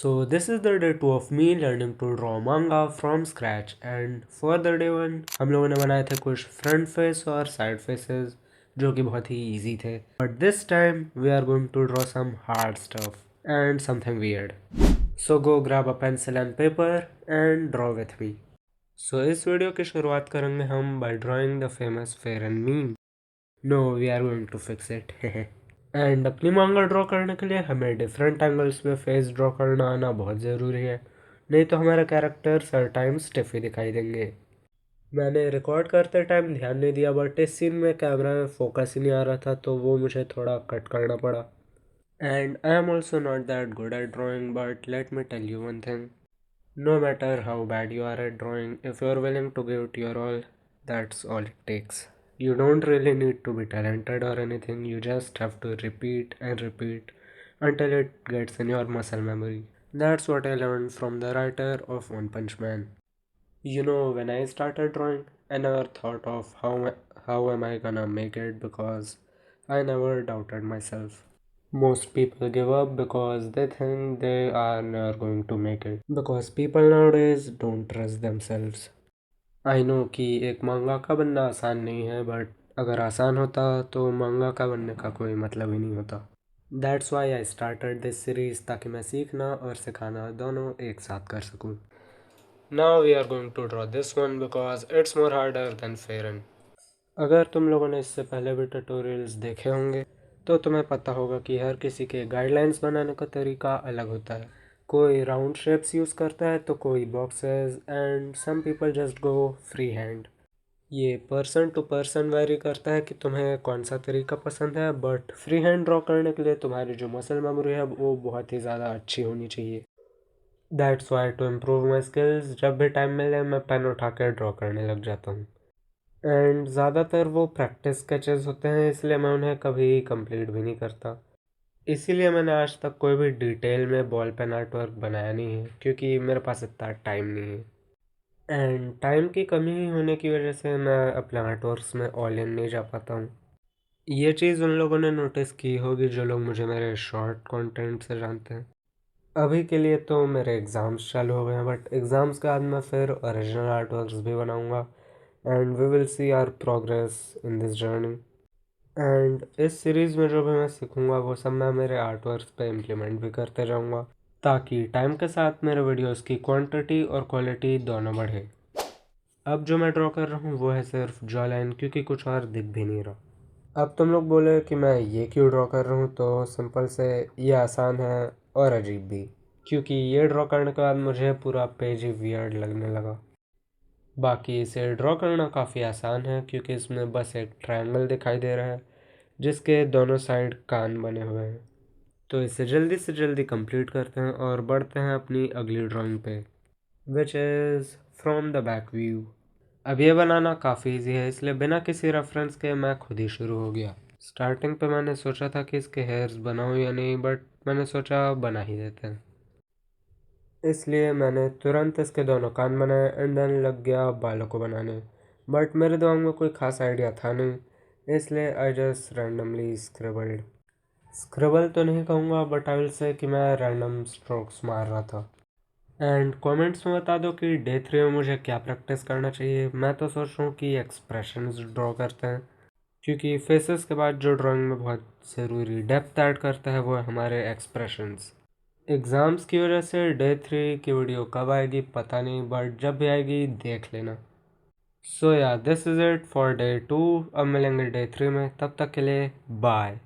So this is the day 2 of me learning to draw manga from scratch and for the day 1 हम लोगों ने बनाए थे कुछ फ्रंट फेस और साइड फेसेस जो कि बहुत ही इजी थे. But this time we are going to draw some hard stuff and something weird. So go grab a pencil and paper and draw with me. So इस video की शुरुआत करेंगे हम by drawing the famous fair and meme. No, we are going to fix it. And अपनी मांगा draw करने के लिए हमें डिफरेंट एंगल्स पे फेस ड्रॉ करना आना बहुत ज़रूरी है, नहीं तो हमारे कैरेक्टर्स हर टाइम स्टिफ ही दिखाई देंगे. मैंने रिकॉर्ड करते टाइम ध्यान नहीं दिया बट इस सीन में कैमरा में फोकस ही नहीं आ रहा था तो वो मुझे थोड़ा कट करना पड़ा. And I am also not that good at drawing but let me tell you one thing. No matter how bad you are at drawing, if you are willing to give it your all, that's all it takes. You don't really need to be talented or anything, you just have to repeat and repeat until it gets in your muscle memory. That's what I learned from the writer of One Punch Man. You know, when I started drawing, I never thought of how am I gonna make it because I never doubted myself. Most people give up because they think they are never going to make it. Because people nowadays don't trust themselves. I know कि एक मांगाका बनना आसान नहीं है but अगर आसान होता तो मांगाका बनने का कोई मतलब ही नहीं होता. That's why I started this series ताकि मैं सीखना और सिखाना दोनों एक साथ कर सकूं. Now we are going to draw this one because it's more harder than fern. अगर तुम लोगों ने इससे पहले भी ट्यूटोरियल्स देखे होंगे तो तुम्हें पता होगा कि हर किसी के गाइडलाइंस बनाने का तरीका अलग होता है. कोई राउंड शेप्स यूज़ करता है तो कोई boxes and some people just go free hand. ये पर्सन टू पर्सन वेरी करता है कि तुम्हें कौन सा तरीका पसंद है बट फ्री हैंड ड्रॉ करने के लिए तुम्हारी जो मसल मेमोरी है वो बहुत ही ज़्यादा अच्छी होनी चाहिए. That's why to improve my skills जब भी टाइम मिले मैं पेन उठा कर ड्रॉ करने लग जाता हूँ. एंड ज़्यादातर वो प्रैक्टिस स्केचेस होते हैं इसलिए मैं उन्हें कभी कंप्लीट भी नहीं करता. इसीलिए मैंने आज तक कोई भी डिटेल में बॉल पेन आर्ट वर्क बनाया नहीं है क्योंकि मेरे पास इतना टाइम नहीं है. एंड टाइम की कमी होने की वजह से मैं अपने आर्ट वर्क्स में ऑल इन नहीं जा पाता हूँ. ये चीज़ उन लोगों ने नोटिस की होगी जो लोग मुझे मेरे शॉर्ट कंटेंट से जानते हैं. अभी के लिए तो मेरे एग्ज़ाम्स चालू हो गए हैं बट एग्ज़ाम्स के बाद मैं फिर ओरिजिनल आर्ट वर्क्स भी बनाऊँगा and we will see our progress in this journey. And इस सीरीज़ में जो भी मैं सीखूँगा वो सब मैं मेरे आर्ट वर्क्स पे इम्प्लीमेंट भी करते जाऊँगा ताकि टाइम के साथ मेरे वीडियोस की क्वांटिटी और क्वालिटी दोनों बढ़े. अब जो मैं ड्रॉ कर रहा हूँ वो है सिर्फ जॉ लाइन क्योंकि कुछ और दिख भी नहीं रहा. अब तुम लोग बोले कि मैं ये क्यों ड्रॉ कर रहा हूँ तो सिंपल से ये आसान है और अजीब भी, क्योंकि ये ड्रॉ करने के बाद मुझे पूरा पेज ही वियर्ड लगने लगा. बाकी इसे ड्रॉ करना काफ़ी आसान है क्योंकि इसमें बस एक ट्रायंगल दिखाई दे रहा है जिसके दोनों साइड कान बने हुए हैं. तो इसे जल्दी से जल्दी कंप्लीट करते हैं और बढ़ते हैं अपनी अगली ड्राइंग पे which is from the back view. अब ये बनाना काफ़ी इजी है इसलिए बिना किसी रेफरेंस के मैं खुद ही शुरू हो गया. स्टार्टिंग पे मैंने सोचा था कि इसके हेयर्स बनाऊँ या नहीं बट मैंने सोचा बना ही देते हैं. इसलिए मैंने तुरंत इसके दोनों कान बनाए एंड देन लग गया बालों को बनाने. बट मेरे दिमाग में कोई ख़ास आइडिया था नहीं इसलिए आई जस्ट रैंडमली स्क्रिबल्ड. स्क्रिबल तो नहीं कहूँगा बट आई विल से कि मैं रैंडम स्ट्रोक्स मार रहा था. एंड कमेंट्स में बता दो कि डे 3 में मुझे क्या प्रैक्टिस करना चाहिए. मैं तो सोच रहा हूँ कि एक्सप्रेशंस ड्रॉ करते हैं क्योंकि फेसेस के बाद जो ड्राइंग में बहुत ज़रूरी डेप्थ ऐड करता है वो है हमारे एक्सप्रेशंस. एग्ज़ाम्स की वजह से डे 3 की वीडियो कब आएगी पता नहीं बट जब भी आएगी देख लेना. सो या this is it for day 2. अब मिलेंगे डे 3 में, तब तक के लिए बाय.